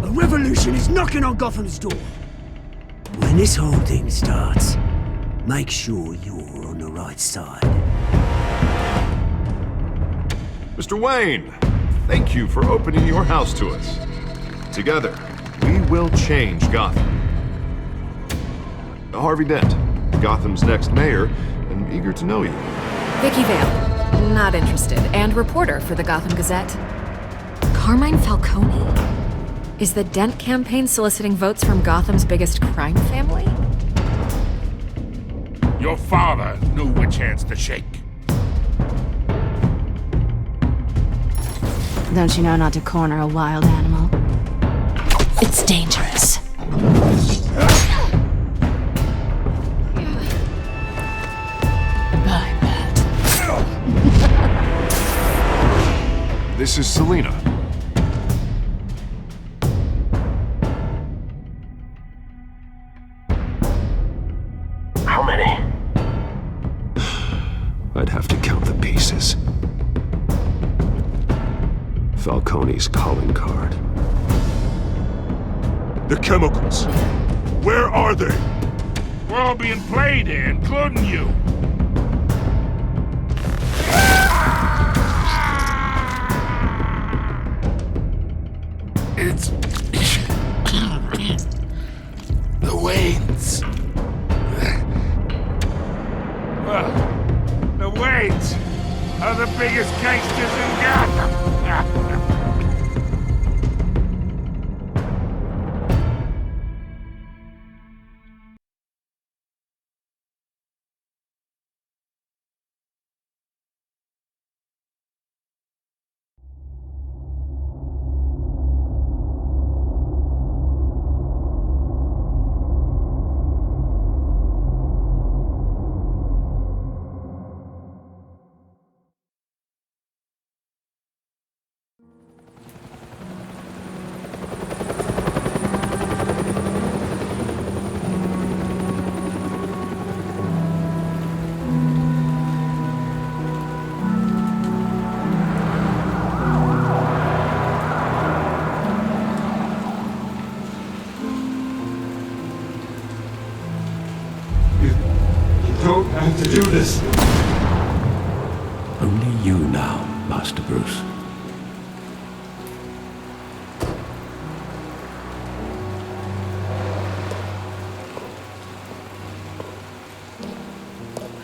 A revolution is knocking on Gotham's door. When this whole thing starts, make sure you're on the right side. Mr. Wayne, thank you for opening your house to us. Together, we will change Gotham. Harvey Dent, Gotham's next mayor, and eager to know you. Vicky Vale, not interested, and reporter for the Gotham Gazette. Carmine Falcone? Is the Dent campaign soliciting votes from Gotham's biggest crime family? Your father knew which hands to shake. Don't you know not to corner a wild animal? It's dangerous. Bye, Bat. This is Selina. How many? I'd have to count the pieces. Falcone's calling card. The chemicals. Where are they? We're all being played here, including you. It's... the Waynes. Well, the Waynes are the biggest gangsters in Gotham. Don't have to do this. Only you now, Master Bruce.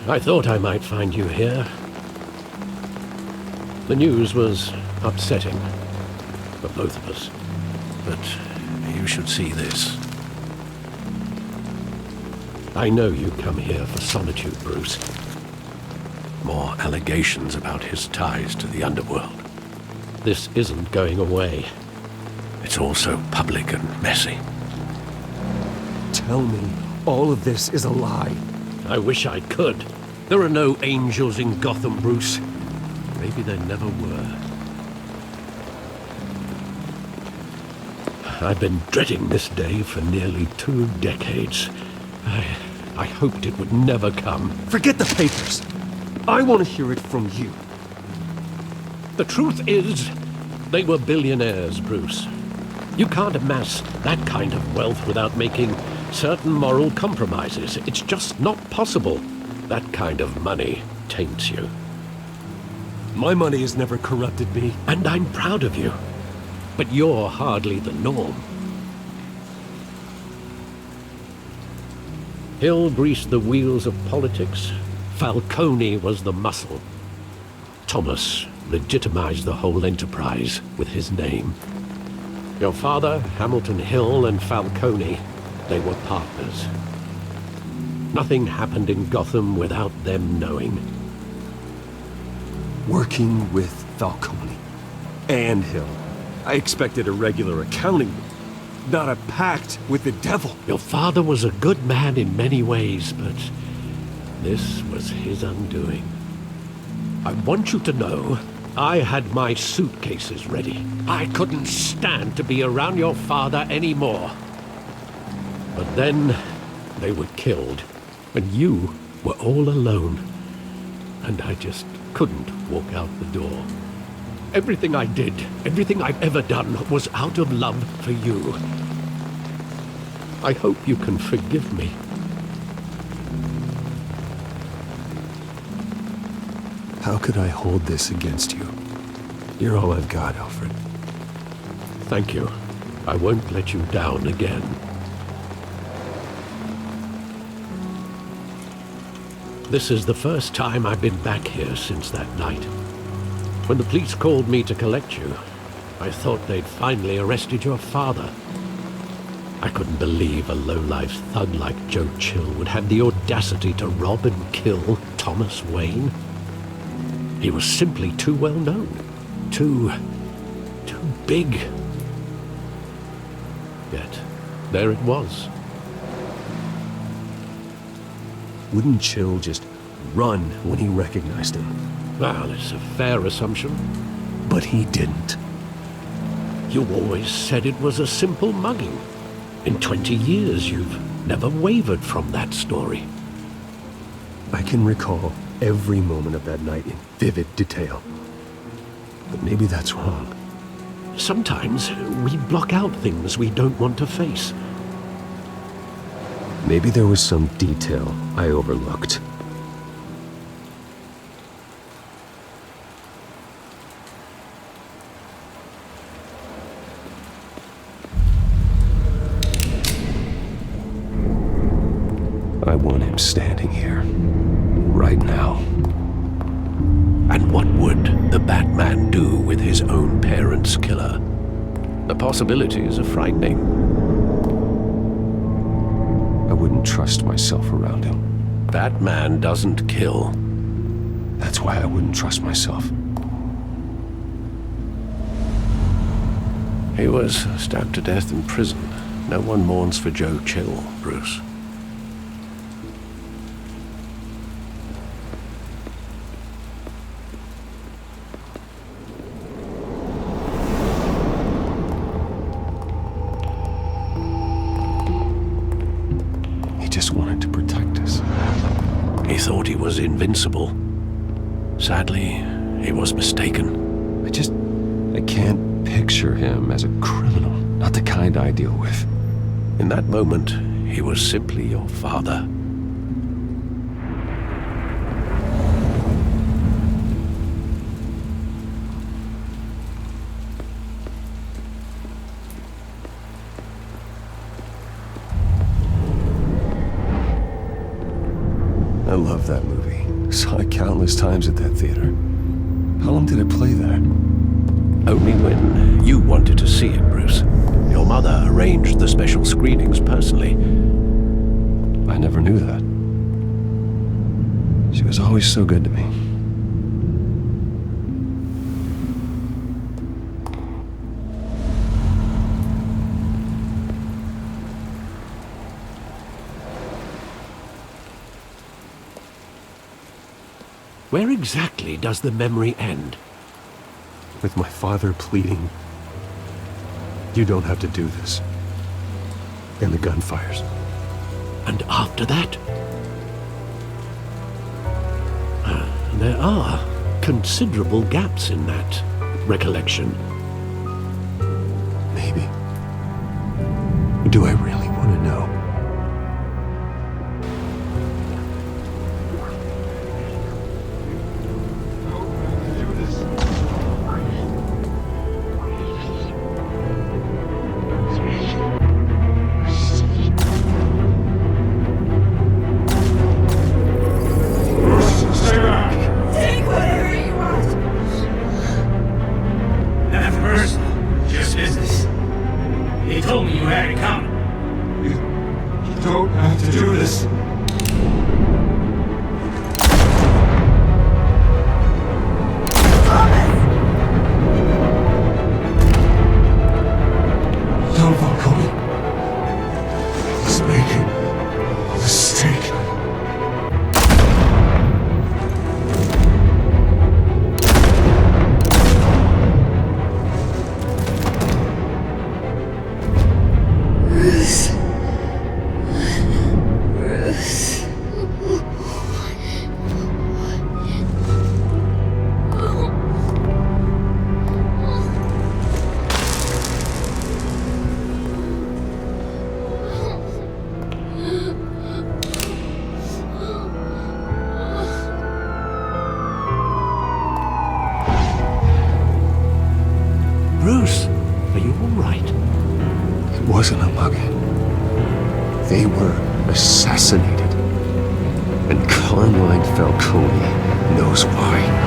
I thought I might find you here. The news was upsetting for both of us, but you should see this. I know you come here for solitude, Bruce. More allegations about his ties to the underworld. This isn't going away. It's all so public and messy. Tell me all of this is a lie. I wish I could. There are no angels in Gotham, Bruce. Maybe there never were. I've been dreading this day for nearly 2 decades. I hoped it would never come. Forget the papers. I want to hear it from you. The truth is, they were billionaires, Bruce. You can't amass that kind of wealth without making certain moral compromises. It's just not possible. That kind of money taints you. My money has never corrupted me. And I'm proud of you. But you're hardly the norm. Hill greased the wheels of politics. Falcone was the muscle. Thomas legitimized the whole enterprise with his name. Your father, Hamilton Hill, and Falcone, they were partners. Nothing happened in Gotham without them knowing. Working with Falcone and Hill. I expected a regular accounting, not a pact with the devil. Your father was a good man in many ways, but this was his undoing. I want you to know, I had my suitcases ready. I couldn't stand to be around your father anymore. But then, they were killed, and you were all alone. And I just couldn't walk out the door. Everything I did, everything I've ever done, was out of love for you. I hope you can forgive me. How could I hold this against you? You're all I've got, Alfred. Thank you. I won't let you down again. This is the first time I've been back here since that night. When the police called me to collect you, I thought they'd finally arrested your father. I couldn't believe a low-life thug like Joe Chill would have the audacity to rob and kill Thomas Wayne. He was simply too well known. Too big. Yet, there it was. Wouldn't Chill just run when he recognized him? Well, it's a fair assumption. But he didn't. You always said it was a simple mugging. In 20 years, you've never wavered from that story. I can recall every moment of that night in vivid detail. But maybe that's wrong. Sometimes we block out things we don't want to face. Maybe there was some detail I overlooked. I want him standing here, right now. And what would the Batman do with his own parents' killer? The possibilities are frightening. I wouldn't trust myself around him. Batman doesn't kill. That's why I wouldn't trust myself. He was stabbed to death in prison. No one mourns for Joe Chill, Bruce. Just wanted to protect us. He thought he was invincible. Sadly, he was mistaken. I can't picture him as a criminal. Not the kind I deal with. In that moment, he was simply your father. I love that movie. Saw it countless times at that theater. How long did it play there? Only when you wanted to see it, Bruce. Your mother arranged the special screenings personally. I never knew that. She was always so good to me. Where exactly does the memory end? With my father pleading, "You don't have to do this." And the gun fires. And after that? There are considerable gaps in that recollection. Maybe. Do I really want to know? Bruce. wasn't a mug. They were assassinated. And Carmine Falcone knows why.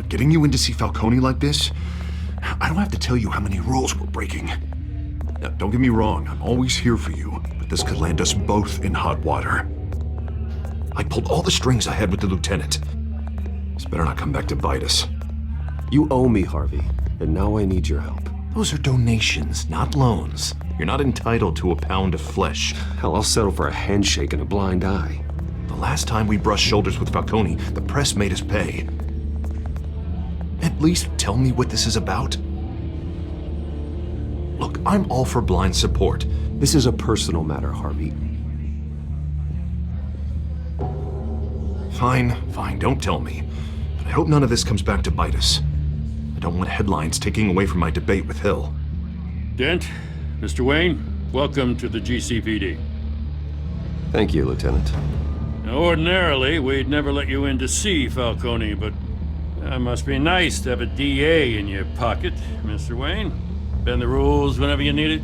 Getting you in to see Falcone like this? I don't have to tell you how many rules we're breaking. Now, don't get me wrong, I'm always here for you, but this could land us both in hot water. I pulled all the strings I had with the lieutenant. This better not come back to bite us. You owe me, Harvey, and now I need your help. Those are donations, not loans. You're not entitled to a pound of flesh. Hell, I'll settle for a handshake and a blind eye. The last time we brushed shoulders with Falcone, the press made us pay. At least tell me what this is about. Look, I'm all for blind support. This is a personal matter, Harvey. Fine, don't tell me. But I hope none of this comes back to bite us. I don't want headlines taking away from my debate with Hill. Dent, Mr. Wayne, welcome to the GCPD. Thank you, Lieutenant. Now, ordinarily, we'd never let you in to see Falcone, but it must be nice to have a DA in your pocket, Mr. Wayne. Bend the rules whenever you need it.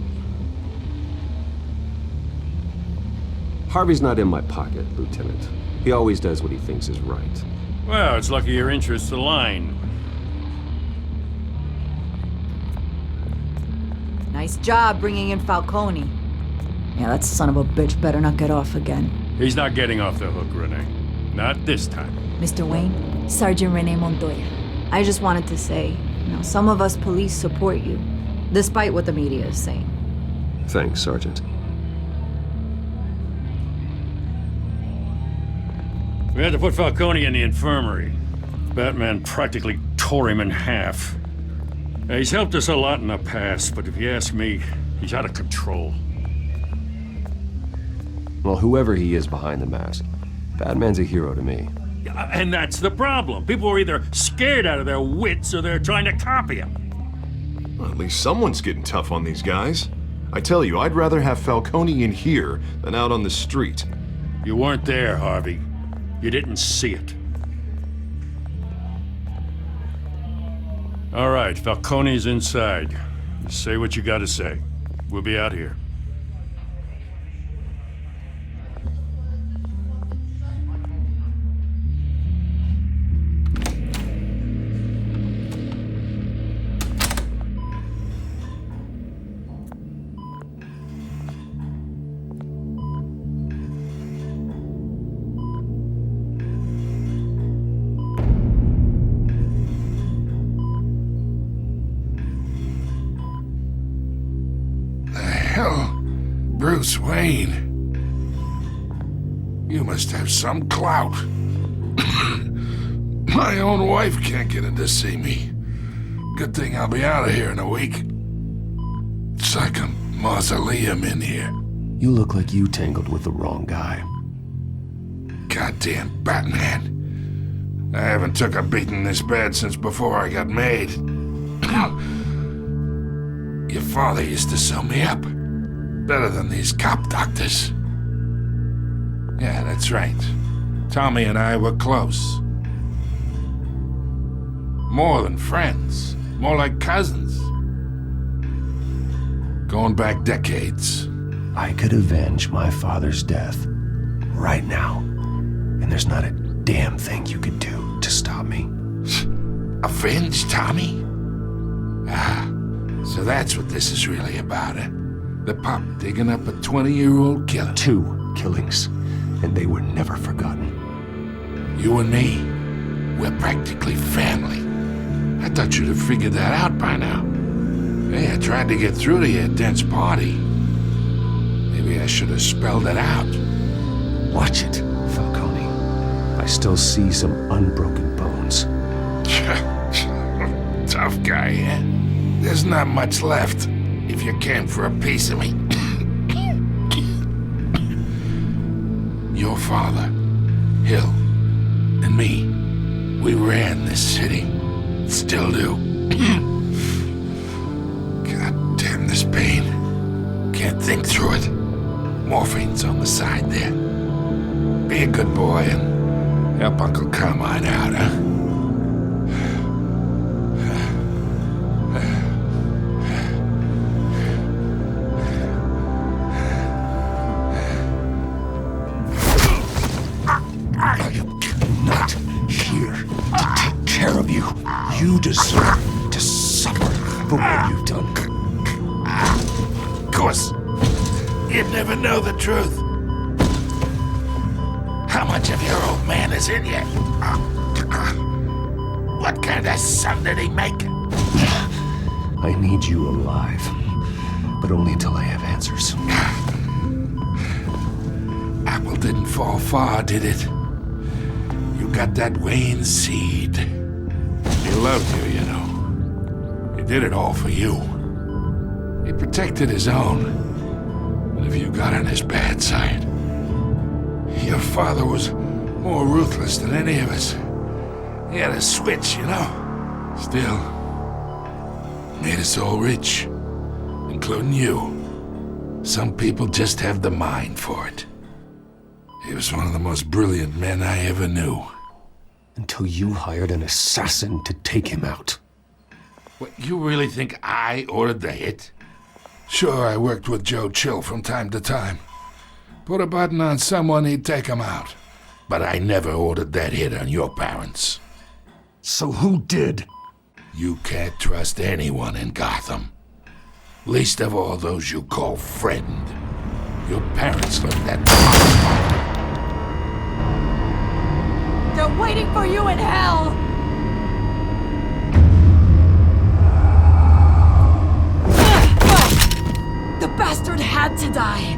Harvey's not in my pocket, Lieutenant. He always does what he thinks is right. Well, it's lucky your interests align. Nice job bringing in Falcone. Yeah, that son of a bitch better not get off again. He's not getting off the hook, Renee. Not this time. Mr. Wayne, Sergeant Renee Montoya. I just wanted to say, some of us police support you, despite what the media is saying. Thanks, Sergeant. We had to put Falcone in the infirmary. Batman practically tore him in half. He's helped us a lot in the past, but if you ask me, he's out of control. Well, whoever he is behind the mask, Batman's a hero to me. And that's the problem. People are either scared out of their wits or they're trying to copy him. Well, at least someone's getting tough on these guys. I tell you, I'd rather have Falcone in here than out on the street. You weren't there, Harvey. You didn't see it. All right, Falcone's inside. Say what you gotta say. We'll be out here. Bruce Wayne. You must have some clout. My own wife can't get in to see me. Good thing I'll be out of here in a week. It's like a mausoleum in here. You look like you tangled with the wrong guy. Goddamn Batman. I haven't took a beating this bad since before I got made. Your father used to sew me up. Better than these cop doctors. Yeah, that's right. Tommy and I were close. More than friends. More like cousins. Going back decades. I could avenge my father's death right now. And there's not a damn thing you could do to stop me. Avenge Tommy? Ah, so that's what this is really about, eh? The pup digging up a 20-year-old killer. 2 killings, and they were never forgotten. You and me, we're practically family. I thought you'd have figured that out by now. Hey, I tried to get through to you at Dent's party. Maybe I should have spelled it out. Watch it, Falcone. I still see some unbroken bones. Tough guy, eh? There's not much left, if you came for a piece of me. Your father, Hill, and me, we ran this city. Still do. God damn this pain. Can't think through it. Morphine's on the side there. Be a good boy and help Uncle Carmine out, huh? You deserve to suffer for what you've done. Of course, you'd never know the truth. How much of your old man is in you? What kind of son did he make? I need you alive, but only until I have answers. Apple didn't fall far, did it? You got that Wayne seed. He loved you, you know. He did it all for you. He protected his own. But if you got on his bad side, your father was more ruthless than any of us. He had a switch, you know. Still, made us all rich, including you. Some people just have the mind for it. He was one of the most brilliant men I ever knew. Until you hired an assassin to take him out. What, you really think I ordered the hit? Sure, I worked with Joe Chill from time to time. Put a button on someone, he'd take him out. But I never ordered that hit on your parents. So who did? You can't trust anyone in Gotham. Least of all those you call friend. Your parents learned that. They're waiting for you in hell! The bastard had to die!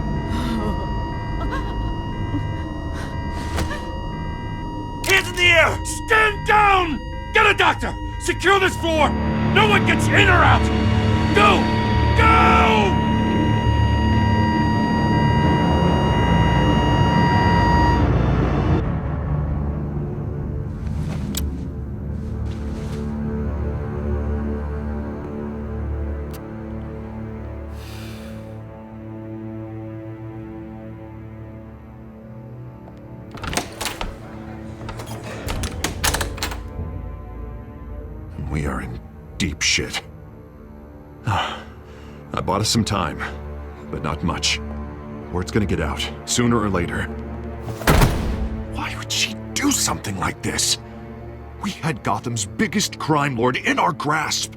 Hands in the air! Stand down! Get a doctor! Secure this floor! No one gets in or out! Go! Go! We are in deep shit. I bought us some time, but not much. Word's gonna get out, sooner or later. Why would she do something like this? We had Gotham's biggest crime lord in our grasp.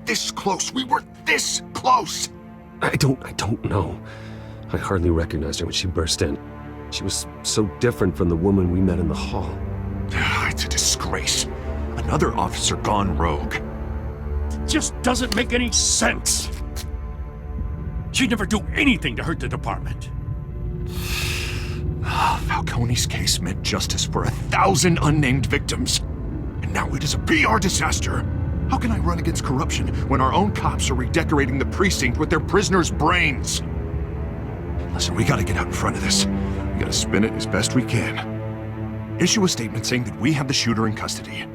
This close, we were this close! I don't know. I hardly recognized her when she burst in. She was so different from the woman we met in the hall. It's a disgrace. Another officer gone rogue. It just doesn't make any sense. She'd never do anything to hurt the department. Falcone's case meant justice for 1,000 unnamed victims. And now it is a PR disaster. How can I run against corruption when our own cops are redecorating the precinct with their prisoners' brains? Listen, we gotta get out in front of this. We gotta spin it as best we can. Issue a statement saying that we have the shooter in custody.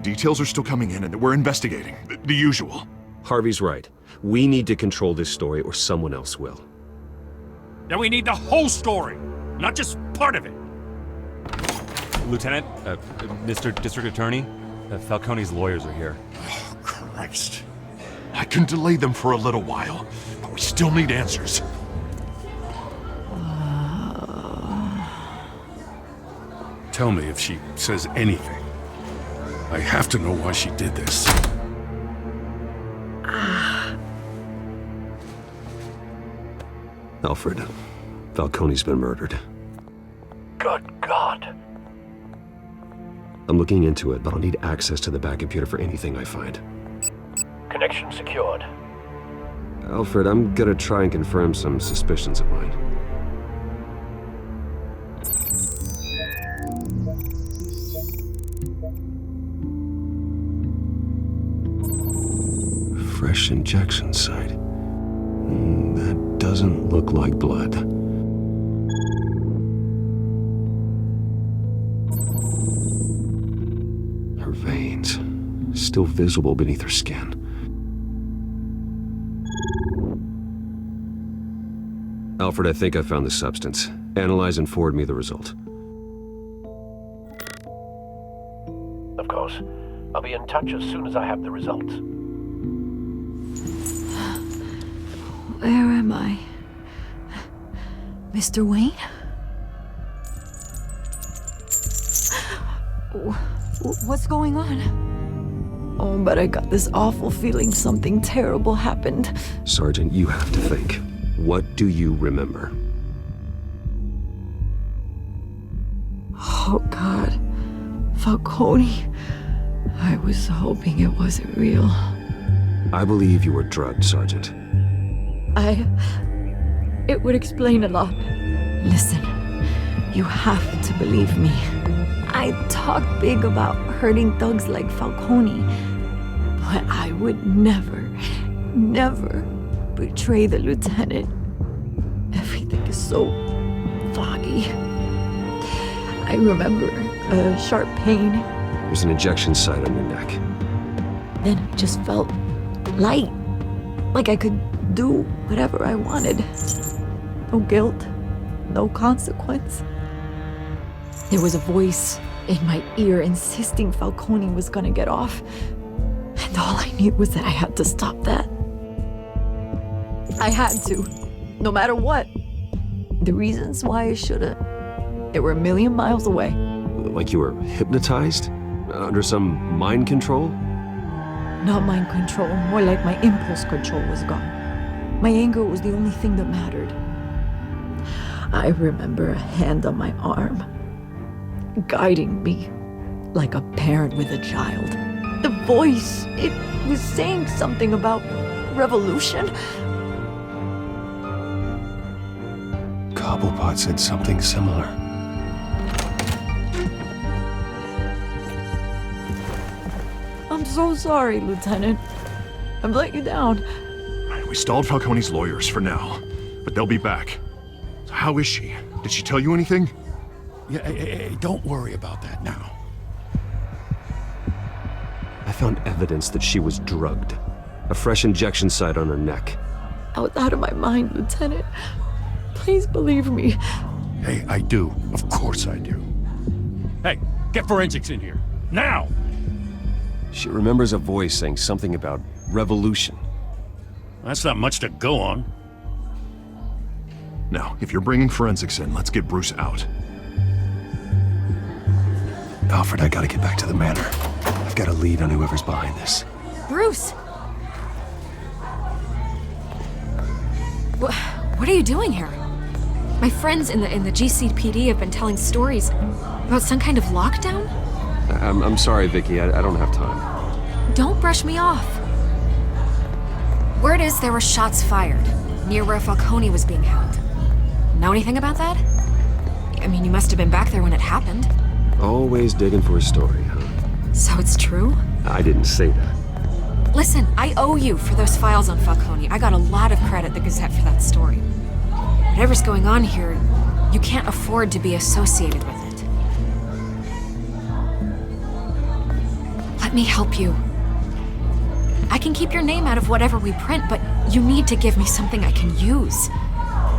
Details are still coming in and that we're investigating. The usual. Harvey's right. We need to control this story or someone else will. Then we need the whole story, not just part of it. Lieutenant, Mr. District Attorney, Falcone's lawyers are here. Oh, Christ. I can delay them for a little while, but we still need answers. Tell me if she says anything. I have to know why she did this. Alfred, Falcone's been murdered. Good God. I'm looking into it, but I'll need access to the back computer for anything I find. Connection secured. Alfred, I'm gonna try and confirm some suspicions of mine. fresh injection site. That doesn't look like blood. Her veins, still visible beneath her skin. Alfred, I think I found the substance. Analyze and forward me the result. Of course. I'll be in touch as soon as I have the results. Where am I? Mr. Wayne? What's going on? Oh, but I got this awful feeling something terrible happened. Sergeant, you have to think. What do you remember? Oh, God. Falcone. I was hoping it wasn't real. I believe you were drugged, Sergeant. It would explain a lot. Listen, you have to believe me. I talk big about hurting thugs like Falcone, but I would never betray the lieutenant. Everything is so foggy. I remember a sharp pain. There's an injection site on your neck. Then it just felt light, like I could do whatever I wanted. No guilt, no consequence. There was a voice in my ear insisting Falcone was gonna get off. And all I knew was that I had to stop that. I had to, no matter what. The reasons why I shouldn't, they were a million miles away. Like you were hypnotized? Under some mind control? Not mind control, more like my impulse control was gone. My anger was the only thing that mattered. I remember a hand on my arm, guiding me like a parent with a child. The voice, it was saying something about revolution. Cobblepot said something similar. I'm so sorry, Lieutenant. I've let you down. We stalled Falcone's lawyers for now, but they'll be back. So how is she? Did she tell you anything? Yeah, hey, don't worry about that now. I found evidence that she was drugged. A fresh injection site on her neck. I was out of my mind, Lieutenant. Please believe me. Hey, I do. Of course I do. Hey, get forensics in here. Now! She remembers a voice saying something about revolution. That's not much to go on. Now, if you're bringing forensics in, let's get Bruce out. Alfred, I gotta get back to the manor. I've got a lead on whoever's behind this. Bruce! What are you doing here? My friends in the GCPD have been telling stories about some kind of lockdown? I'm sorry, Vicky. I don't have time. Don't brush me off. Word is there were shots fired near where Falcone was being held. Know anything about that? I mean, you must have been back there when it happened. Always digging for a story, huh? So it's true? I didn't say that. Listen, I owe you for those files on Falcone. I got a lot of credit at the Gazette for that story. Whatever's going on here, you can't afford to be associated with it. Let me help you. I can keep your name out of whatever we print, but you need to give me something I can use.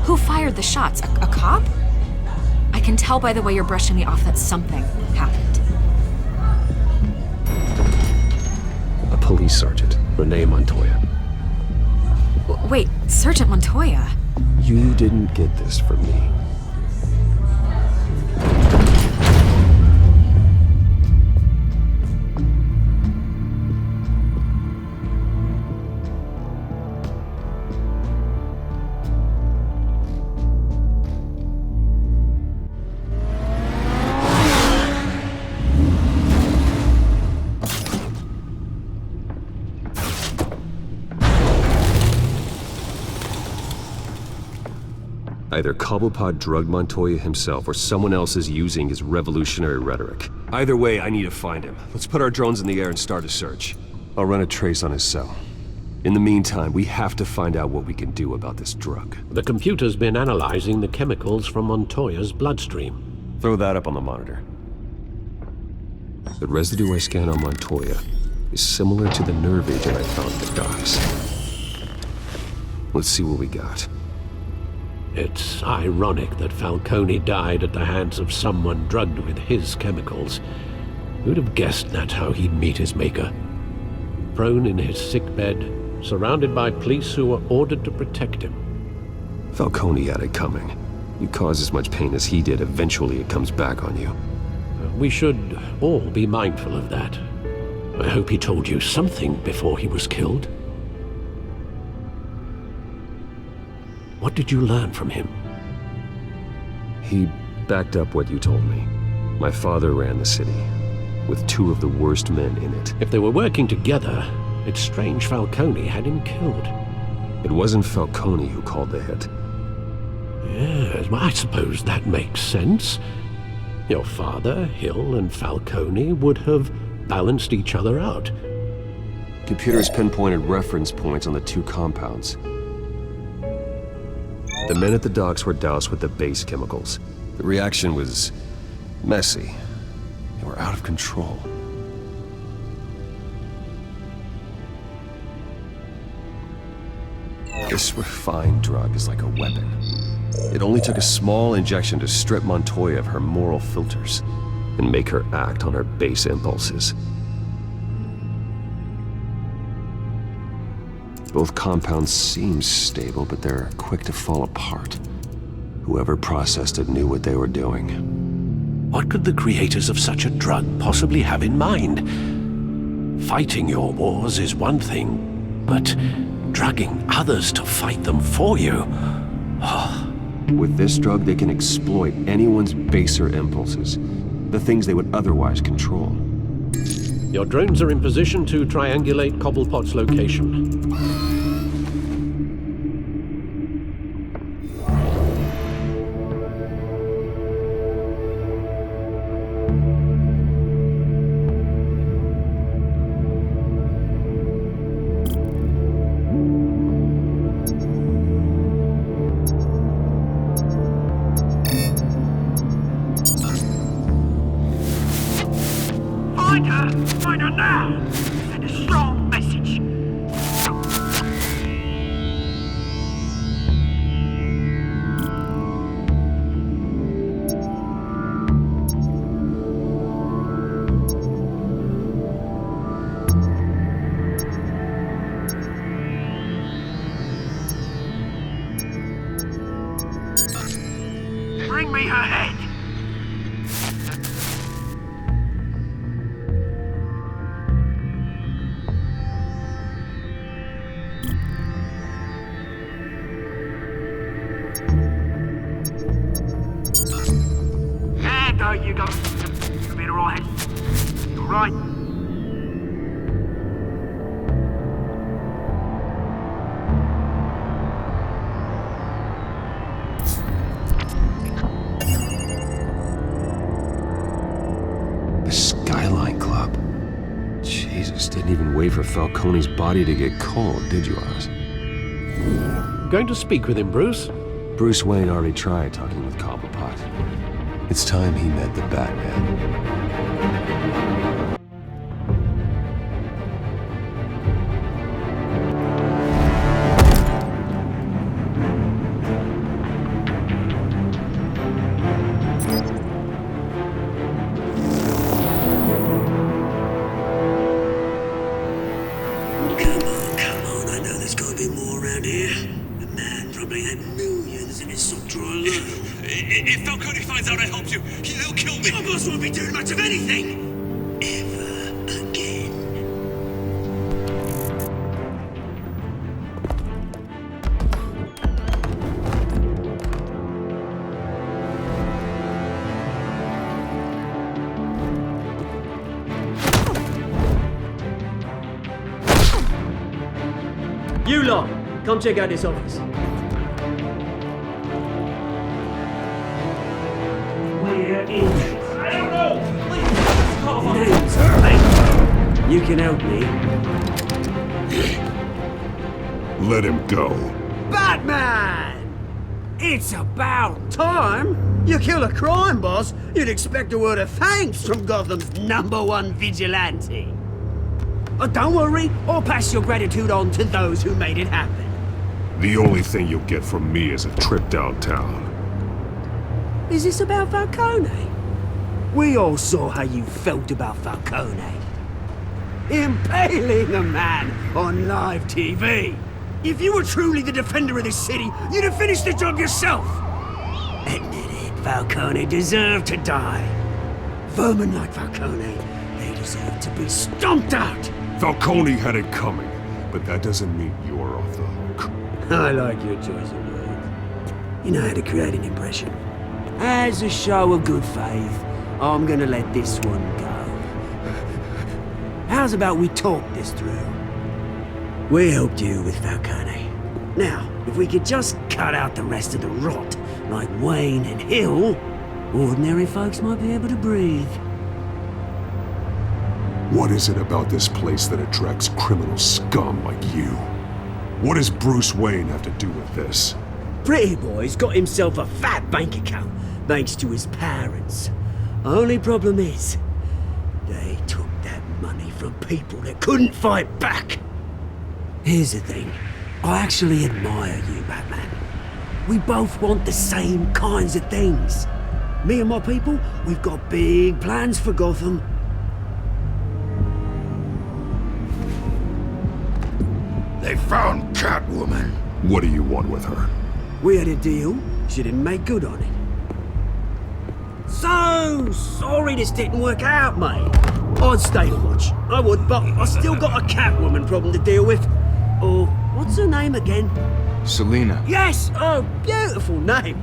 Who fired the shots? A cop? I can tell by the way you're brushing me off that something happened. A police sergeant, Renee Montoya. Wait, Sergeant Montoya? You didn't get this from me. Either Cobblepot drugged Montoya himself, or someone else is using his revolutionary rhetoric. Either way, I need to find him. Let's put our drones in the air and start a search. I'll run a trace on his cell. In the meantime, we have to find out what we can do about this drug. The computer's been analyzing the chemicals from Montoya's bloodstream. Throw that up on the monitor. The residue I scanned on Montoya is similar to the nerve agent I found at the docks. Let's see what we got. It's ironic that Falcone died at the hands of someone drugged with his chemicals. Who'd have guessed that's how he'd meet his maker? Prone in his sickbed, surrounded by police who were ordered to protect him. Falcone had it coming. You cause as much pain as he did, eventually it comes back on you. We should all be mindful of that. I hope he told you something before he was killed. What did you learn from him? He backed up what you told me. My father ran the city, with 2 of the worst men in it. If they were working together, it's strange Falcone had him killed. It wasn't Falcone who called the hit. Yes, well, I suppose that makes sense. Your father, Hill, and Falcone would have balanced each other out. Computers pinpointed reference points on the 2 compounds. The men at the docks were doused with the base chemicals. The reaction was messy. They were out of control. This refined drug is like a weapon. It only took a small injection to strip Montoya of her moral filters and make her act on her base impulses. Both compounds seem stable, but they're quick to fall apart. Whoever processed it knew what they were doing. What could the creators of such a drug possibly have in mind? Fighting your wars is one thing, but drugging others to fight them for you? With this drug, they can exploit anyone's baser impulses, the things they would otherwise control. Your drones are in position to triangulate Cobblepot's location. Find her now! Send a strong message! Bring me her head! You go. You'll be alright. You alright? The Skyline Club. Jesus, didn't even wait for Falcone's body to get cold, did you, Oz? Going to speak with him, Bruce? Bruce Wayne already tried talking with Cobblepot. It's time he met the Batman. Come on, I know there's gotta be more around here. The man probably had millions in his sock drawer alone. If Falcone finds out I helped you, he'll kill me. Your boss won't be doing much of anything! Ever again. You lot, come check out this office. Where is it? I don't know. Names, mate. You can help me. Let him go. Batman! It's about time. You kill a crime boss, you'd expect a word of thanks from Gotham's #1 vigilante. But don't worry, I'll pass your gratitude on to those who made it happen. The only thing you'll get from me is a trip downtown. Is this about Falcone? We all saw how you felt about Falcone. Impaling a man on live TV. If you were truly the defender of this city, you'd have finished the job yourself. Admit it, Falcone deserved to die. Vermin like Falcone, they deserve to be stomped out. Falcone had it coming, but that doesn't mean you're off the hook. I like your choice of words. You know how to create an impression. As a show of good faith, I'm gonna let this one go. How's about we talk this through? We helped you with Falcone. Now, if we could just cut out the rest of the rot, like Wayne and Hill, ordinary folks might be able to breathe. What is it about this place that attracts criminal scum like you? What does Bruce Wayne have to do with this? Pretty Boy's got himself a fat bank account, thanks to his parents. Only problem is, they took that money from people that couldn't fight back. Here's the thing, I actually admire you, Batman. We both want the same kinds of things. Me and my people, we've got big plans for Gotham. They found Catwoman. What do you want with her? We had a deal, she didn't make good on it. So sorry this didn't work out, mate. I'd stay to watch, I would, but I still got a Catwoman problem to deal with. Or, what's her name again? Selina. Yes! Oh, beautiful name.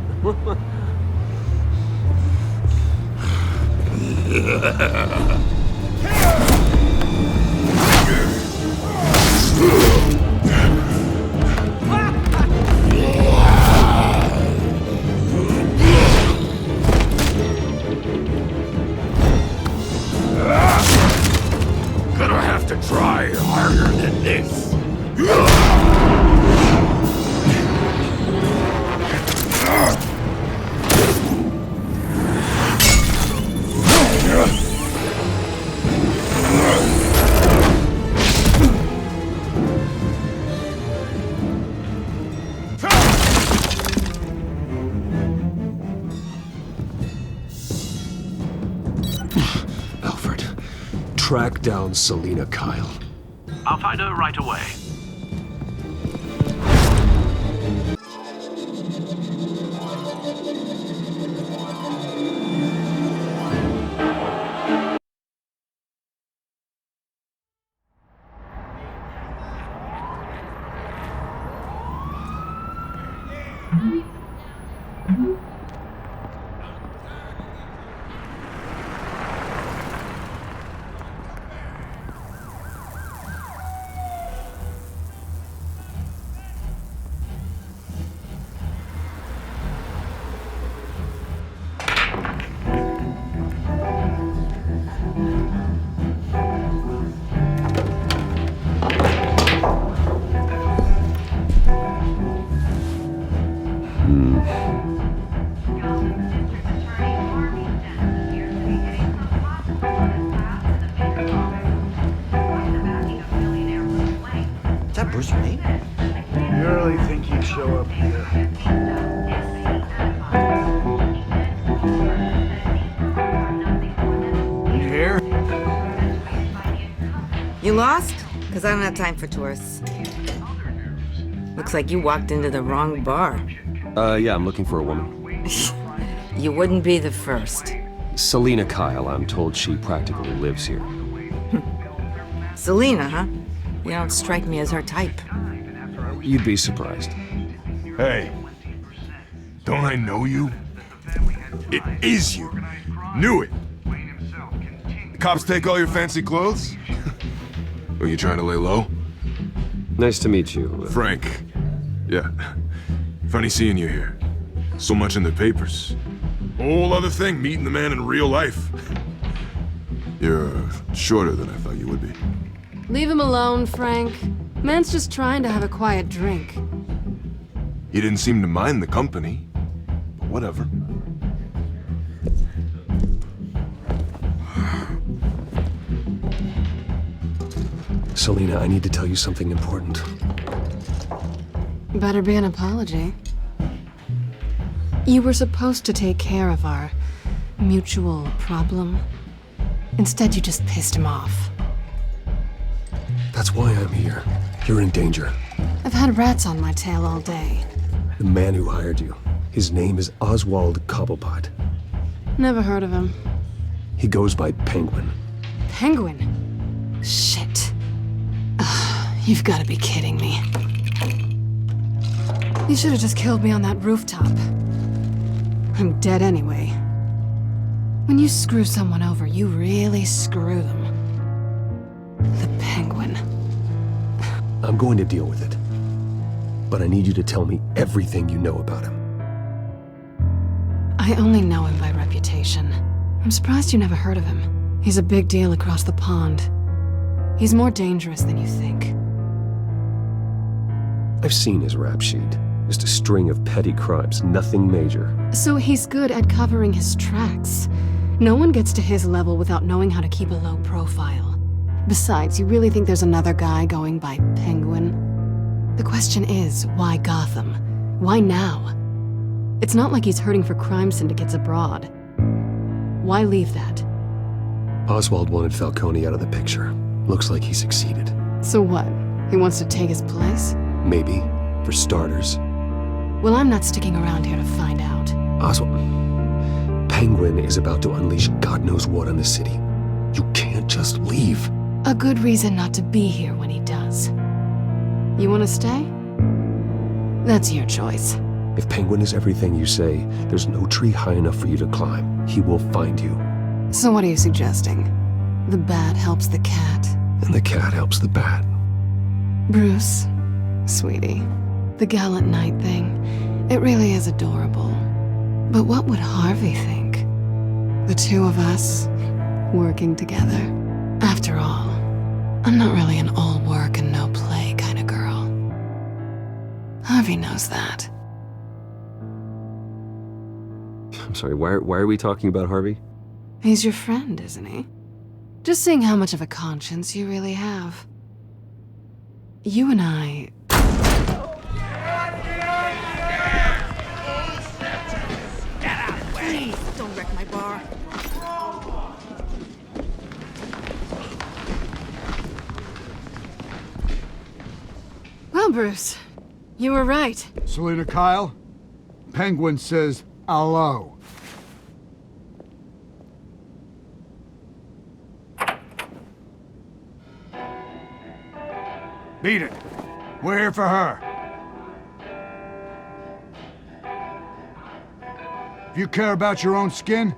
Gonna have to try harder than this. Alfred, track down Selina Kyle. I'll find her right away. Is that Bruce Wayne? You really think he'd show up here? You here? You lost? Because I don't have time for tourists. Looks like you walked into the wrong bar. Yeah, I'm looking for a woman. You wouldn't be the first. Selina Kyle, I'm told she practically lives here. Selina, huh? You don't strike me as her type. You'd be surprised. Hey, don't I know you? It is you. Knew it. The cops take all your fancy clothes? Are you trying to lay low? Nice to meet you. Frank. Yeah. Funny seeing you here. So much in the papers. Whole other thing, meeting the man in real life. You're shorter than I thought you would be. Leave him alone, Frank. Man's just trying to have a quiet drink. He didn't seem to mind the company. But whatever. Selina, I need to tell you something important. Better be an apology. You were supposed to take care of our mutual problem. Instead, you just pissed him off. That's why I'm here. You're in danger. I've had rats on my tail all day. The man who hired you, his name is Oswald Cobblepot. Never heard of him. He goes by Penguin. Penguin? Shit. You've got to be kidding me. You should have just killed me on that rooftop. I'm dead anyway. When you screw someone over, you really screw them. The Penguin. I'm going to deal with it. But I need you to tell me everything you know about him. I only know him by reputation. I'm surprised you never heard of him. He's a big deal across the pond. He's more dangerous than you think. I've seen his rap sheet. Just a string of petty crimes, nothing major. So he's good at covering his tracks. No one gets to his level without knowing how to keep a low profile. Besides, you really think there's another guy going by Penguin? The question is, why Gotham? Why now? It's not like he's hurting for crime syndicates abroad. Why leave that? Oswald wanted Falcone out of the picture. Looks like he succeeded. So what? He wants to take his place? Maybe, for starters. Well, I'm not sticking around here to find out. Oswald, Penguin is about to unleash God knows what on the city. You can't just leave. A good reason not to be here when he does. You want to stay? That's your choice. If Penguin is everything you say, there's no tree high enough for you to climb. He will find you. So what are you suggesting? The bat helps the cat. And the cat helps the bat. Bruce, sweetie, the gallant knight thing, it really is adorable. But what would Harvey think? The two of us, working together. After all, I'm not really an all work and no play kind of girl. Harvey knows that. I'm sorry, why are we talking about Harvey? He's your friend, isn't he? Just seeing how much of a conscience you really have. You and I... Get out of the way! Please, don't wreck my bar. Well, Bruce, you were right. Selina Kyle, Penguin says hello. Beat it. We're here for her. If you care about your own skin,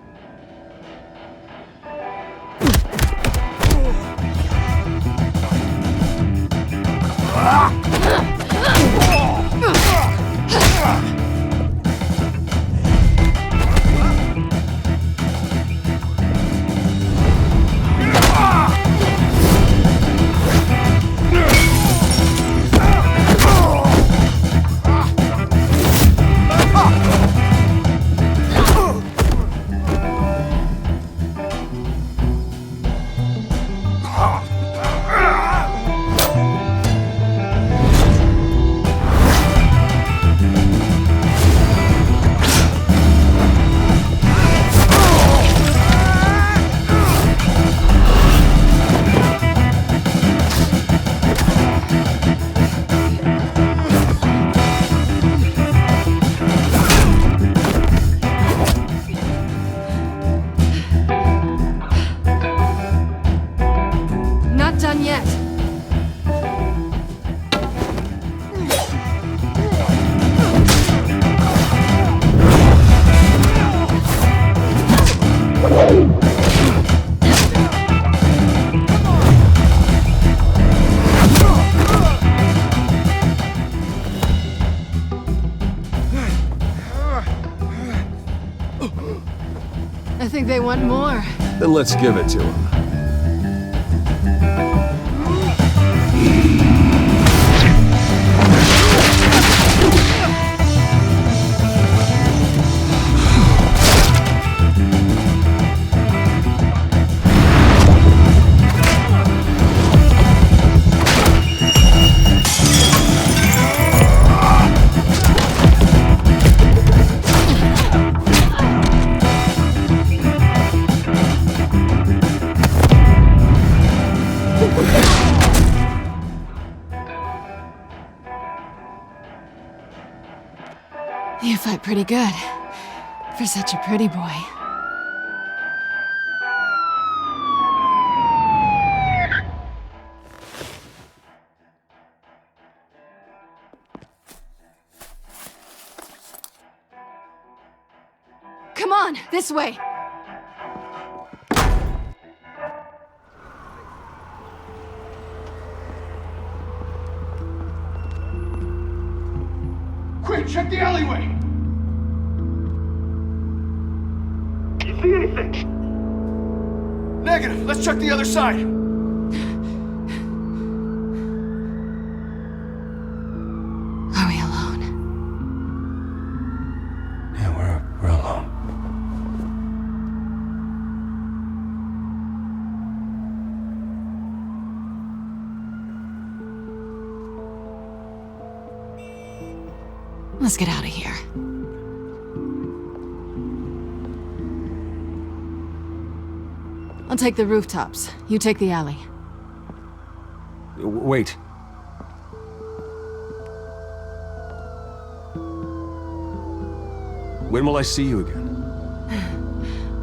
I think they want more. Then let's give it to him. You fight pretty good. For such a pretty boy. Come on, this way! Quick, check the alleyway! You see anything? Negative, let's check the other side. Are we alone? Yeah, we're alone. Let's get out of here. I'll take the rooftops. You take the alley. Wait. When will I see you again?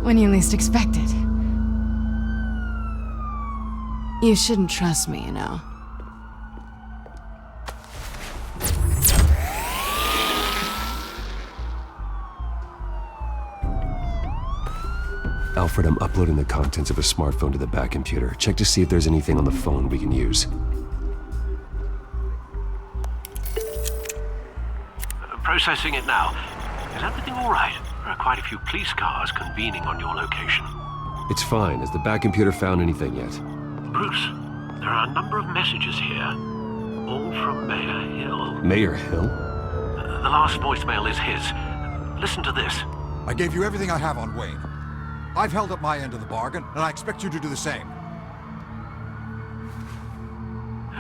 When you least expect it. You shouldn't trust me, you know. Alfred, I'm uploading the contents of a smartphone to the back computer. Check to see if there's anything on the phone we can use. Processing it now. Is everything all right? There are quite a few police cars convening on your location. It's fine. Has the back computer found anything yet? Bruce, there are a number of messages here. All from Mayor Hill. Mayor Hill? The last voicemail is his. Listen to this. I gave you everything I have on Wayne. I've held up my end of the bargain, and I expect you to do the same.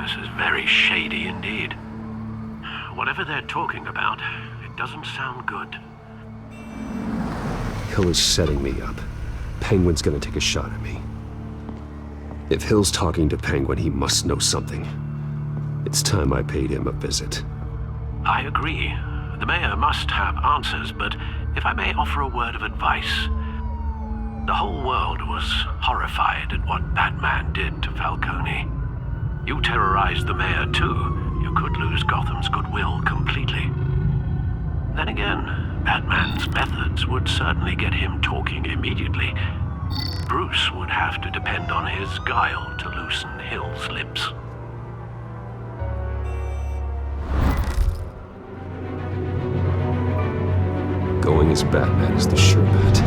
This is very shady indeed. Whatever they're talking about, it doesn't sound good. Hill is setting me up. Penguin's gonna take a shot at me. If Hill's talking to Penguin, he must know something. It's time I paid him a visit. I agree. The mayor must have answers, but if I may offer a word of advice. The whole world was horrified at what Batman did to Falcone. You terrorized the mayor too. You could lose Gotham's goodwill completely. Then again, Batman's methods would certainly get him talking immediately. Bruce would have to depend on his guile to loosen Hill's lips. Going as Batman is the sure bet.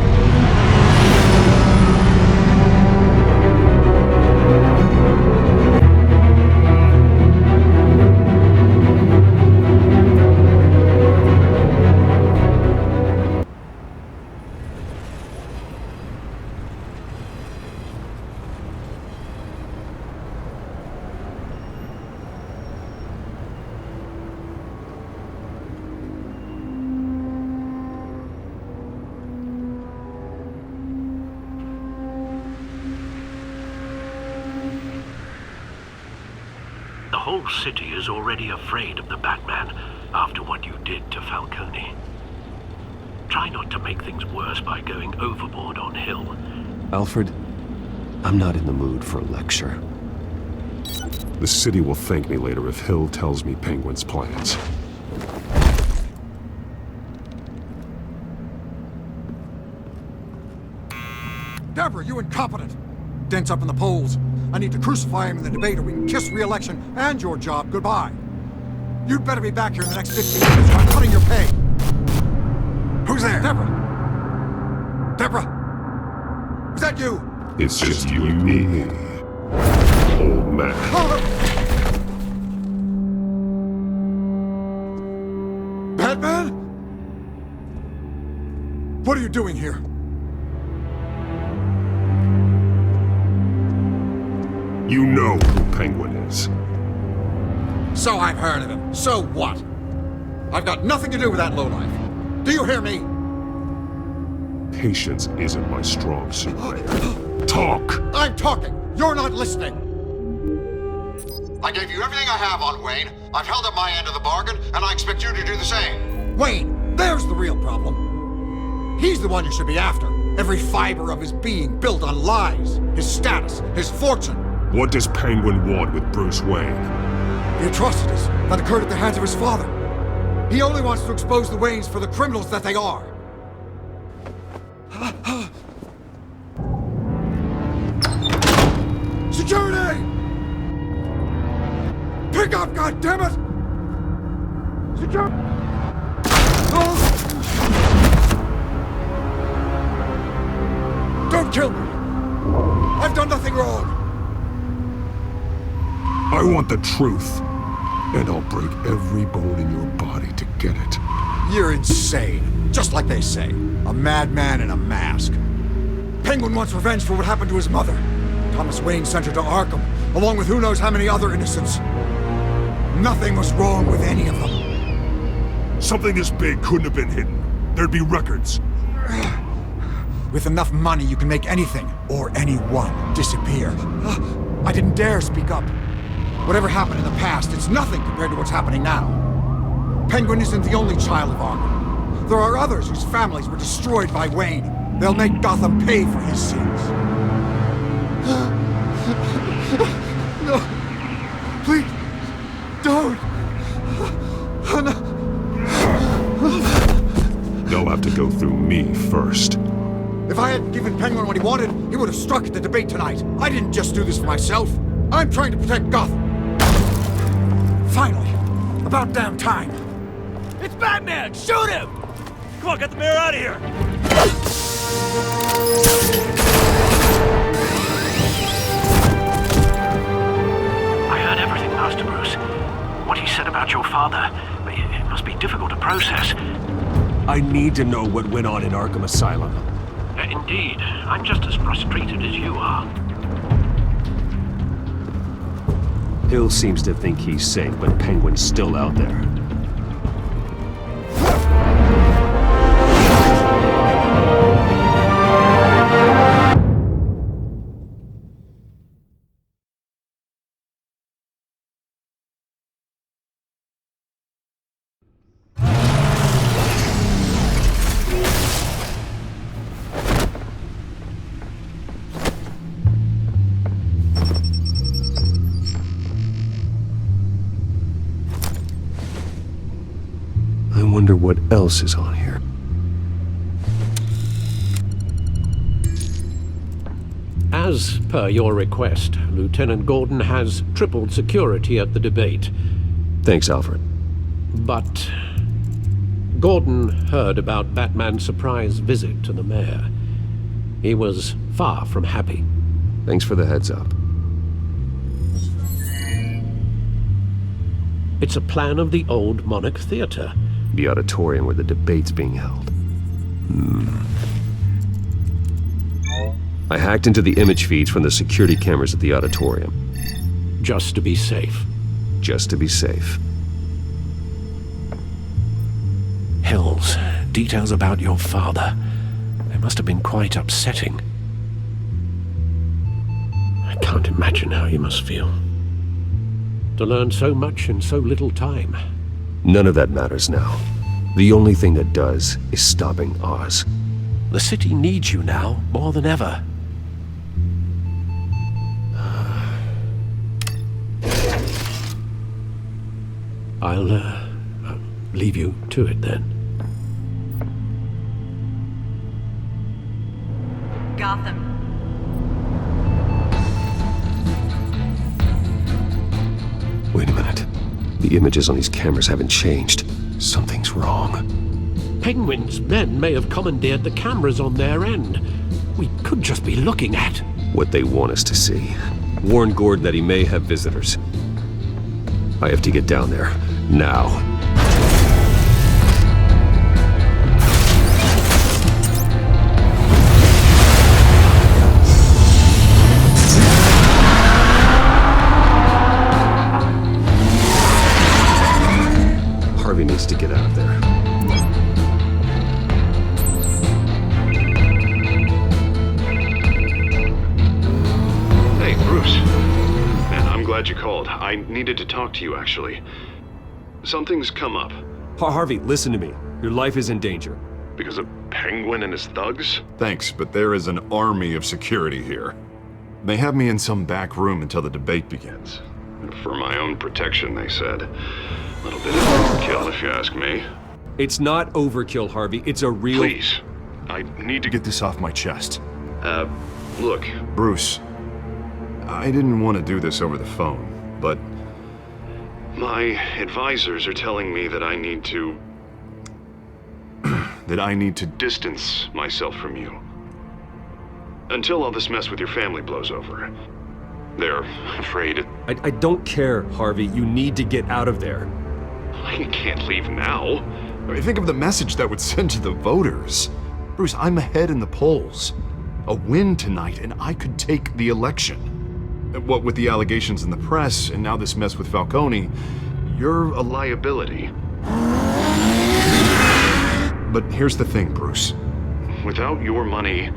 The whole city is already afraid of the Batman after what you did to Falcone. Try not to make things worse by going overboard on Hill. Alfred, I'm not in the mood for a lecture. The city will thank me later if Hill tells me Penguin's plans. Deborah, you incompetent! Dent's up in the polls. I need to crucify him in the debate or we can kiss re-election and your job goodbye. You'd better be back here in the next 15 minutes or I'm cutting your pay. Who's there? Deborah! Deborah! Is that you? It's just you and me, old man. Batman? What are you doing here? You know who Penguin is. So I've heard of him. So what? I've got nothing to do with that lowlife. Do you hear me? Patience isn't my strong suit, Mayor. Talk! I'm talking. You're not listening. I gave you everything I have on Wayne. I've held up my end of the bargain, and I expect you to do the same. Wayne, There's the real problem. He's the one you should be after. Every fiber of his being built on lies, his status, his fortune. What does Penguin want with Bruce Wayne? The atrocities that occurred at the hands of his father. He only wants to expose the Waynes for the criminals that they are. Security! Pick up, goddammit! Security! Don't kill me! I've done nothing wrong! I want the truth, and I'll break every bone in your body to get it. You're insane. Just like they say. A madman in a mask. Penguin wants revenge for what happened to his mother. Thomas Wayne sent her to Arkham, along with who knows how many other innocents. Nothing was wrong with any of them. Something this big couldn't have been hidden. There'd be records. With enough money, you can make anything, or anyone, disappear. I didn't dare speak up. Whatever happened in the past, it's nothing compared to what's happening now. Penguin isn't the only child of Arkham. There are others whose families were destroyed by Wayne. They'll make Gotham pay for his sins. No. Please. Don't. They'll have to go through me first. If I hadn't given Penguin what he wanted, he would have struck at the debate tonight. I didn't just do this for myself. I'm trying to protect Gotham. Finally. About damn time. It's Batman! Shoot him! Come on, get the mayor out of here! I heard everything, Master Bruce. What he said about your father, it must be difficult to process. I need to know what went on in Arkham Asylum. Indeed. I'm just as frustrated as you are. Hill seems to think he's safe, but Penguin's still out there. I wonder what else is on here. As per your request, Lieutenant Gordon has tripled security at the debate. Thanks, Alfred. But Gordon heard about Batman's surprise visit to the mayor. He was far from happy. Thanks for the heads up. It's a plan of the old Monarch Theater. The auditorium where the debate's being held. I hacked into the image feeds from the security cameras at the auditorium. Just to be safe. Just to be safe. Hill's details about your father. They must have been quite upsetting. I can't imagine how you must feel. To learn so much in so little time. None of that matters now. The only thing that does is stopping Oz. The city needs you now, more than ever. I'll leave you to it then. Gotham. Wait a minute. The images on these cameras haven't changed. Something's wrong. Penguin's men may have commandeered the cameras on their end. We could just be looking at what they want us to see. Warn Gordon that he may have visitors. I have to get down there. Now. Harvey needs to get out of there. Hey, Bruce. Man, I'm glad you called. I needed to talk to you, actually. Something's come up. Harvey, listen to me. Your life is in danger. Because of Penguin and his thugs? Thanks, but there is an army of security here. They have me in some back room until the debate begins. For my own protection, they said. A little bit of overkill, if you ask me. It's not overkill, Harvey. It's a real... Please. I need to Get this off my chest. Look. Bruce, I didn't want to do this over the phone, but... My advisors are telling me that I need to... that I need to... distance myself from you. Until all this mess with your family blows over. They're afraid... I don't care, Harvey. You need to get out of there. I can't leave now. I mean, think of the message that would send to the voters. Bruce, I'm ahead in the polls. A win tonight, and I could take the election. What with the allegations in the press, and now this mess with Falcone, you're a liability. But here's the thing, Bruce. Without your money...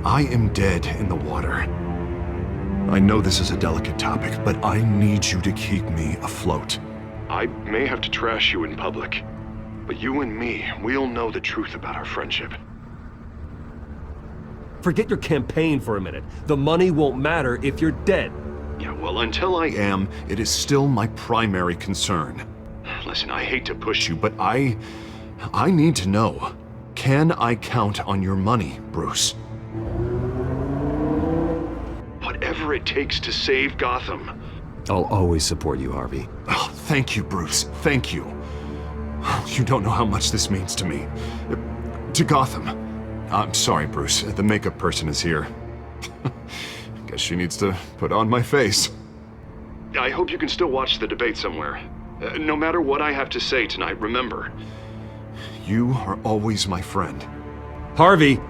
I am dead in the water. I know this is a delicate topic, but I need you to keep me afloat. I may have to trash you in public, but you and me, we'll know the truth about our friendship. Forget your campaign for a minute. The money won't matter if you're dead. Yeah, well, until I am, it is still my primary concern. Listen, I hate to push you, But I need to know. Can I count on your money, Bruce? whatever it takes to save Gotham. I'll always support you, Harvey. Oh, thank you, Bruce. Thank you. You don't know how much this means to me. To Gotham. I'm sorry, Bruce. The makeup person is here. Guess she needs to put on my face. I hope you can still watch the debate somewhere. No matter what I have to say tonight, remember. You are always my friend. Harvey!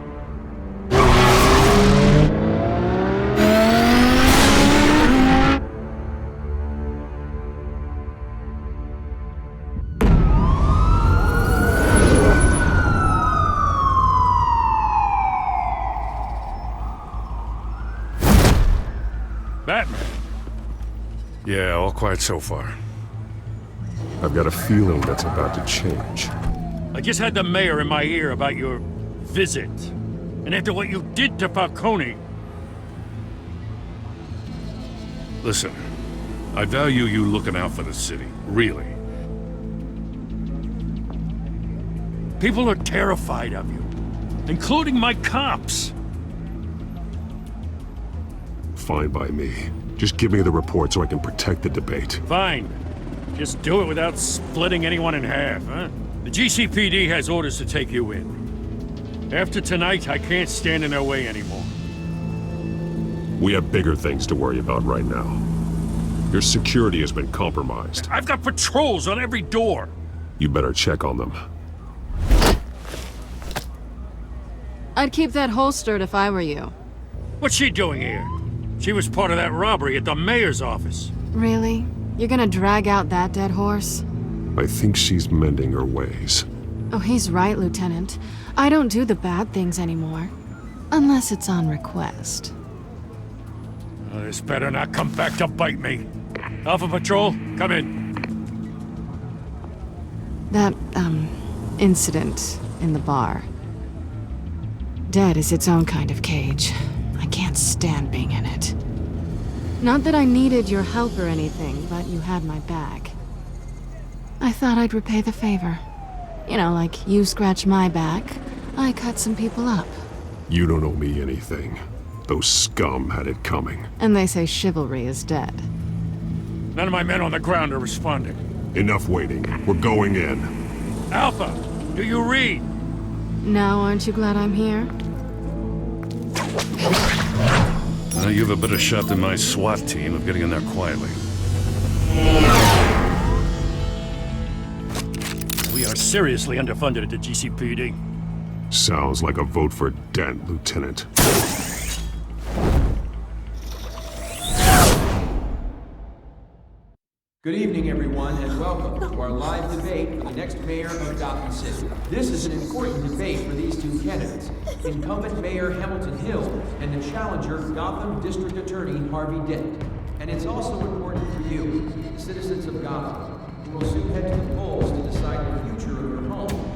Batman? Yeah, all quiet so far. I've got a feeling that's about to change. I just had the mayor in my ear about your visit. And after what you did to Falcone... Listen, I value you looking out for the city, really. People are terrified of you, including my cops. Fine by me. Just give me the report so I can protect the debate. Fine. Just do it without splitting anyone in half, huh? The GCPD has orders to take you in. After tonight, I can't stand in their way anymore. We have bigger things to worry about right now. Your security has been compromised. I've got patrols on every door. You better check on them. I'd keep that holstered if I were you. What's she doing here? She was part of that robbery at the mayor's office. Really? You're gonna drag out that dead horse? I think she's mending her ways. Oh, he's right, Lieutenant. I don't do the bad things anymore. Unless it's on request. This better not come back to bite me. Alpha Patrol, come in. That, incident in the bar. Dead is its own kind of cage. I can't stand being in it. Not that I needed your help or anything, but you had my back. I thought I'd repay the favor. You know, like you scratch my back, I cut some people up. You don't owe me anything. Those scum had it coming. And they say chivalry is dead. None of my men on the ground are responding. Enough waiting. We're going in. Alpha, do you read? Now aren't you glad I'm here? You have a better shot than my SWAT team of getting in there quietly. We are seriously underfunded at the GCPD. Sounds like a vote for Dent, Lieutenant. Good evening, everyone, and welcome to our live debate for the next mayor of Gotham City. This is an important debate for these two candidates, incumbent Mayor Hamilton Hill and the challenger Gotham District Attorney Harvey Dent. And it's also important for you, the citizens of Gotham, who will soon head to the polls to decide the future of your home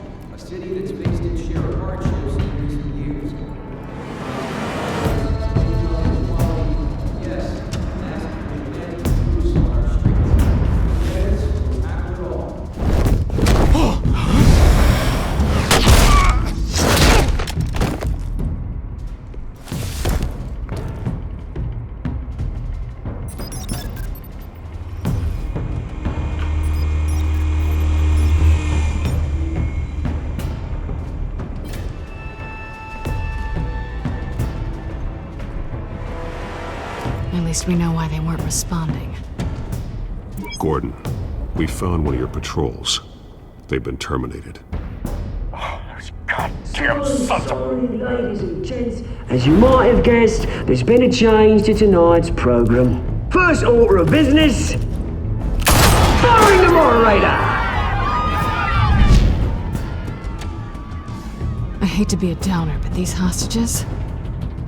least we know why they weren't responding. Gordon, we found one of your patrols. They've been terminated. Goddamn sons of... Ladies and gents, as you might have guessed, there's been a change to tonight's program. First order of business, firing the moderator! I hate to be a downer, but these hostages,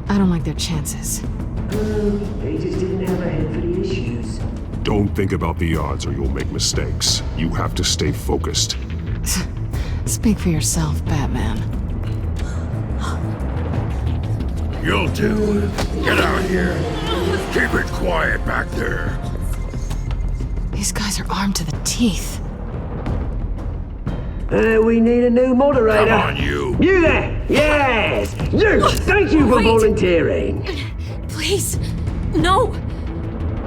I don't like their chances. They just didn't have a head for the issues. Don't think about the odds or you'll make mistakes. You have to stay focused. Speak for yourself, Batman. You'll do. Get out here. Keep it quiet back there. These guys are armed to the teeth. We need a new moderator. Come on, you. You there! Yes! You! Thank you for volunteering. Please, no!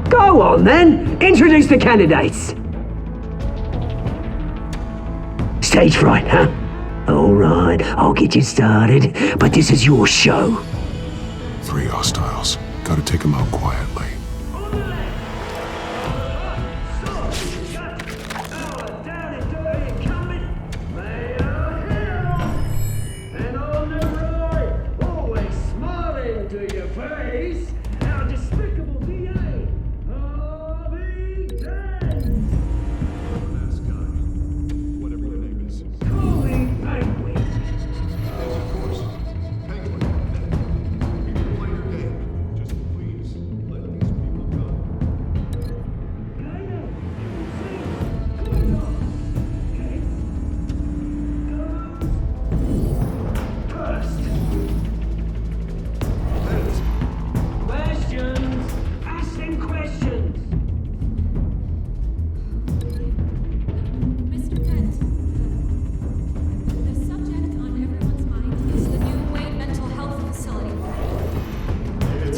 Go on then! Introduce the candidates! Stage fright, huh? Alright, I'll get you started, but this is your show. 3 hostiles. Gotta take them out quietly.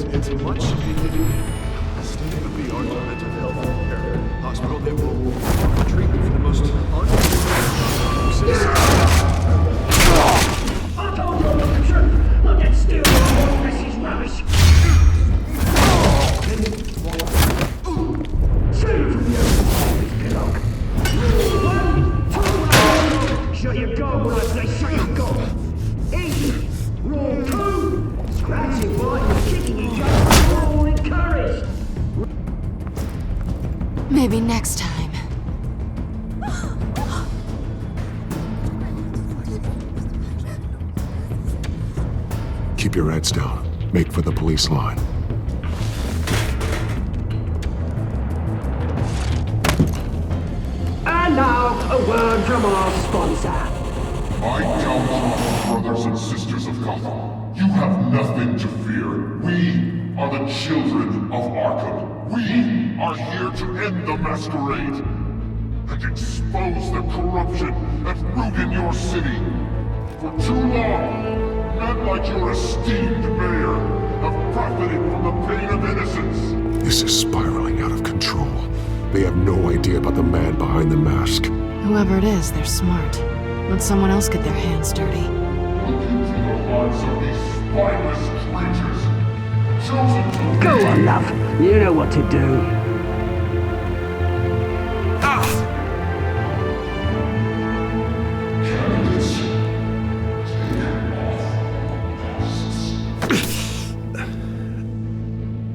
It's a much needed state-of-the-art mental health care hospital that will offer treatment for the most unfortunate citizens. I told you the truth! Look at still, this is rubbish! Shoot from your shut your gob when I say shut your gob! Easy! Rule 2! Scratching, biting, kicking each other, we're all encouraged! Maybe next time. Keep your heads down. Make for the police line. And now, a word from our sponsor. My downfall, brothers and sisters of Gotham. You have nothing to fear. We are the children of Arkham. We are here to end the masquerade and expose the corruption that ruined your city. For too long, men like your esteemed mayor have profited from the pain of innocence. This is spiraling out of control. They have no idea about the man behind the mask. Whoever it is, they're smart. Let someone else get their hands dirty. Look into the hearts of these spineless creatures, chosen to Go on, love. You know what to do. Candidates,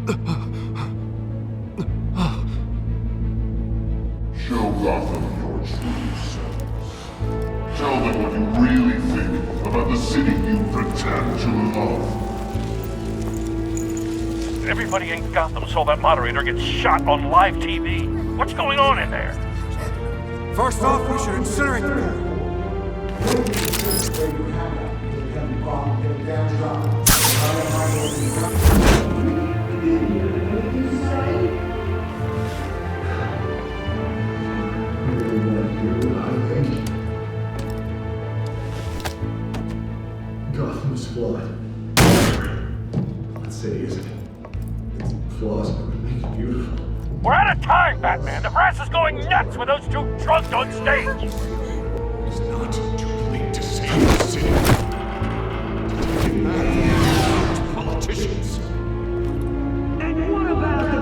take off. Show Gotham your true selves. Tell them what you really think about the city you pretend to love. Everybody in Gotham saw that moderator get shot on live TV. What's going on in there? First off, we should incinerate the building. Gotham's flawed. That city isn't. Its flaws would make it beautiful. We're out of time, Batman. The press is going nuts with those two drunks on stage. It's not too late to save the city. To take it back from politicians. And what about the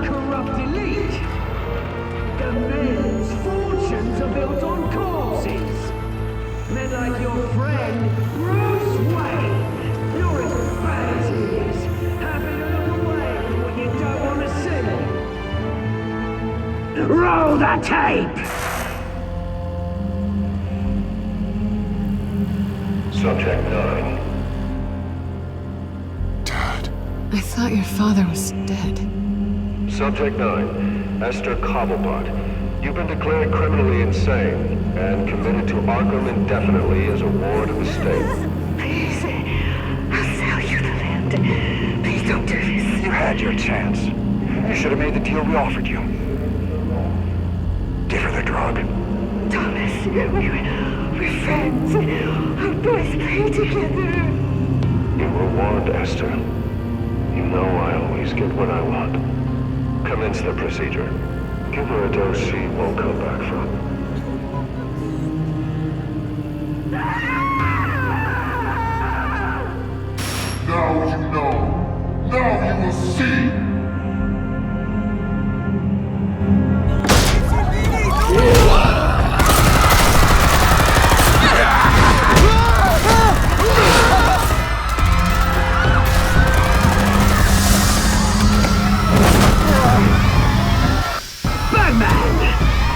Roll the tape! Subject 9. I thought your father was dead. Subject 9, Esther Cobblepot. You've been declared criminally insane and committed to Arkham indefinitely as a ward of the state. Please, I'll sell you the land. Please don't do this. You had your chance. You should have made the deal we offered you. Give her the drug. Thomas, we're friends. Our boys play together. You were warned, Esther. You know I always get what I want. Commence the procedure. Give her a dose she won't come back from. Now you know. Now you will see.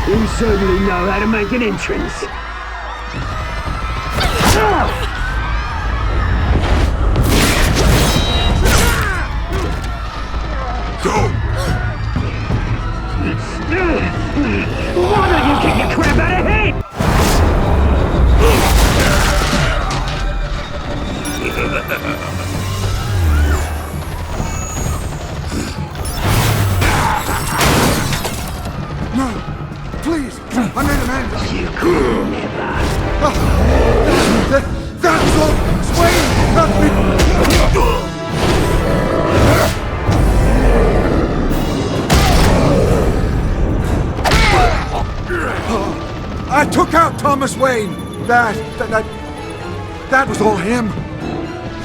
You certainly know how to make an entrance. Go! Why don't you kick the crap out of him? No! Please! I made a man! You could never. That's all! Swain! Help me! I took out Thomas Wayne! That was all him!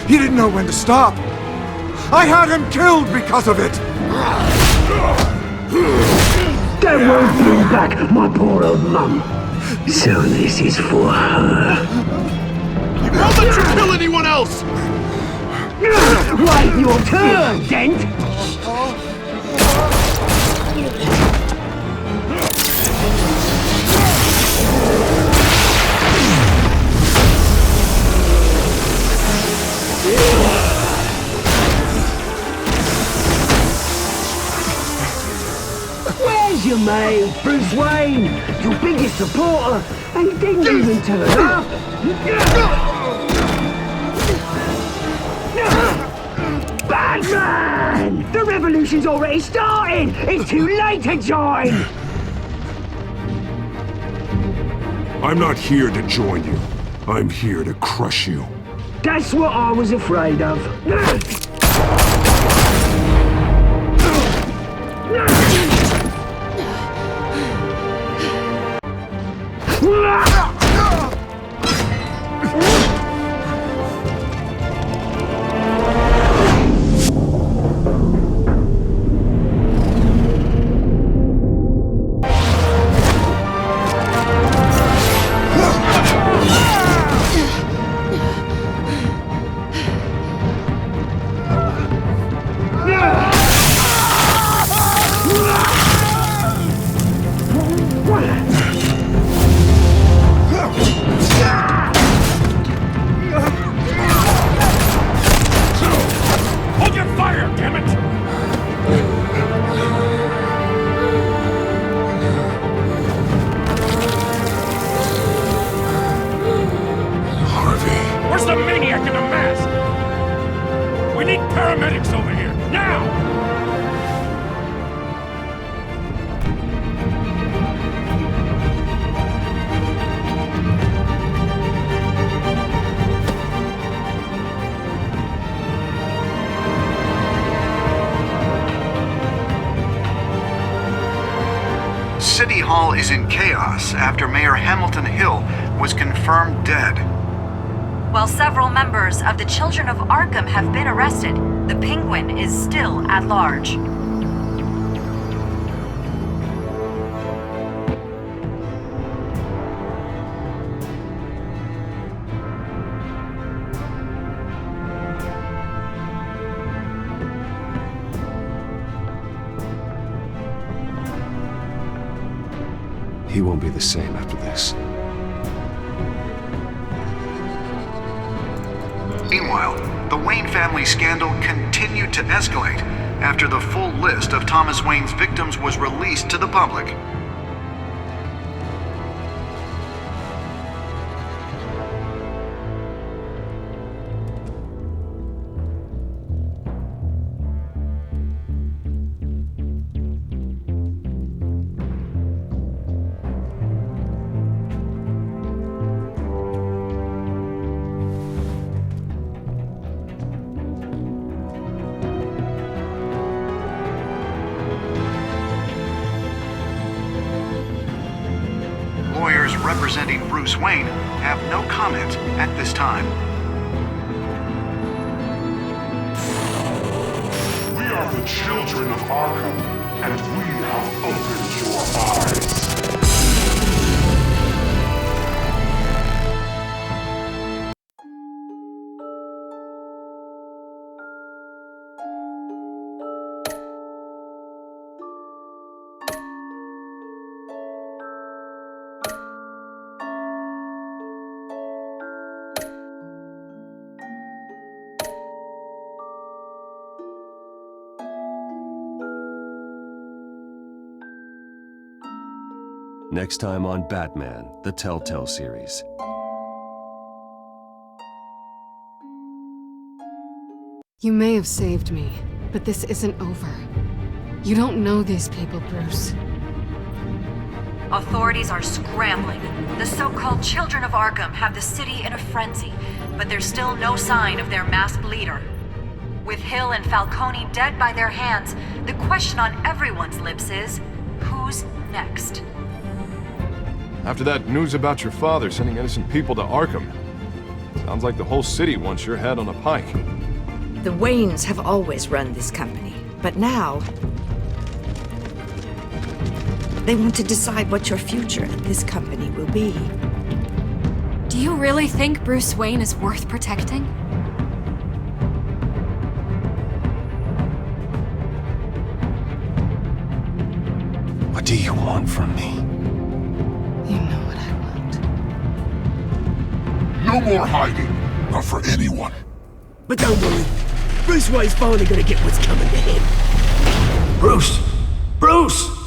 He didn't know when to stop! I had him killed because of it! That won't bring back my poor old mum. So this is for her. I'll let you kill anyone else! Wait your turn, Dent! Where's your mate, Bruce Wayne? Your biggest supporter, and he didn't even turn up. Batman! The revolution's already started! It's too late to join! I'm not here to join you. I'm here to crush you. That's what I was afraid of. Hold your fire, damn it! Harvey. Where's the maniac in the mask? We need paramedics over here, now! City Hall is in chaos after Mayor Hamilton Hill was confirmed dead. While several members of the Children of Arkham have been arrested, the Penguin is still at large. he won't be the same after this. Meanwhile, the Wayne family scandal continued to escalate after the full list of Thomas Wayne's victims was released to the public. Lawyers representing Bruce Wayne have no comment at this time. We are the children of Arkham, and we have opened your eyes. Next time on Batman, the Telltale series. You may have saved me, but this isn't over. You don't know these people, Bruce. Authorities are scrambling. The so-called Children of Arkham have the city in a frenzy, but there's still no sign of their masked leader. With Hill and Falcone dead by their hands, the question on everyone's lips is, who's next? After that news about your father sending innocent people to Arkham, sounds like the whole city wants your head on a pike. The Waynes have always run this company, but now they want to decide what your future at this company will be. Do you really think Bruce Wayne is worth protecting? What do you want from me? You know what I want. No more hiding, not for anyone. But don't worry, Bruce Wayne's finally gonna get what's coming to him. Bruce! Bruce!